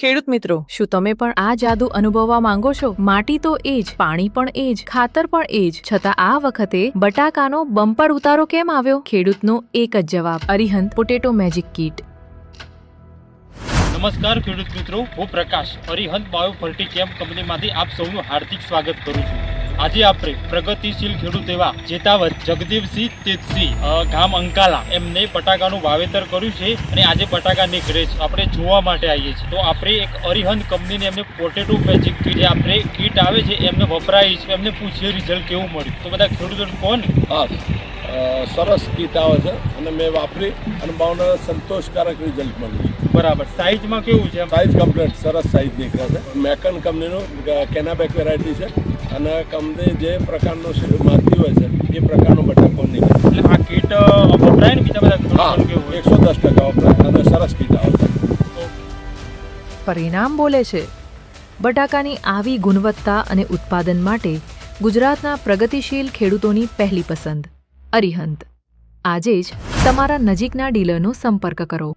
ખેડૂત મિત્રો, શું તમે પણ આ જાદુ અનુભવવા માંગો છો? માટી તો એ જ, પાણી પણ એ જ, ખાતર પણ એ જ, છતાં આ વખતે બટાકાનો બમ્પર ઉતારો કેમ આવ્યો? ખેડૂતનો એક જ જવાબ: અરિહંત પોટેટો મેજિક કીટ। નમસ્કાર ખેડૂત મિત્રો, હું પ્રકાશ અરિહંત બાયો ફર્ટીકેમ કંપનીમાંથી આપ સૌનું હાર્દિક સ્વાગત કરું છું। આજે આપણે પ્રગતિશીલ ખેડૂત એવા જેતાવત જગદેવસિંહ તેજસિંહ ગામ અંકાલા એમને બટાકાનું વાવેતર કર્યું છે અને આજે બટાકા નીકળે છે, આપણે જોવા માટે આવીએ છીએ। તો આપણે એક અરિહંત કંપનીની એમને પોટેટો મેજિક કીટ જે આપણે કીટ આવે છે એમને વપરાય છે, એમને પૂછીએ રિઝલ્ટ કેવું મળ્યું। તો બધા ખેડૂતો કોણ સરસ કીટ આવે છે અને મેં વાપરી અને બહુ સંતોષકારક રિઝલ્ટ મળ્યું। બરાબર, સાઇઝમાં કેવું છે? સાઇઝ કમ્પ્લીટ સરસ સાઇઝ નીકળે છે। મેકન કંપનીનું કેનાબેક વેરાયટી છે અને કંપની જે પ્રકારનો માગતી હોય છે એ પ્રકારનો બટાકો નીકળે। એટલે આ કીટ વપરાય ને બીજા બધા ખેડૂતોનું કેવું? 110% વપરાય અને સરસ કીટ આવે છે। પરિણામ બોલે છે। બટાકાની આવી ગુણવત્તા અને ઉત્પાદન માટે ગુજરાતના પ્રગતિશીલ ખેડૂતોની પહેલી પસંદ અરિહંત। આજે જ તમારા નજીકના ડીલરનો સંપર્ક કરો।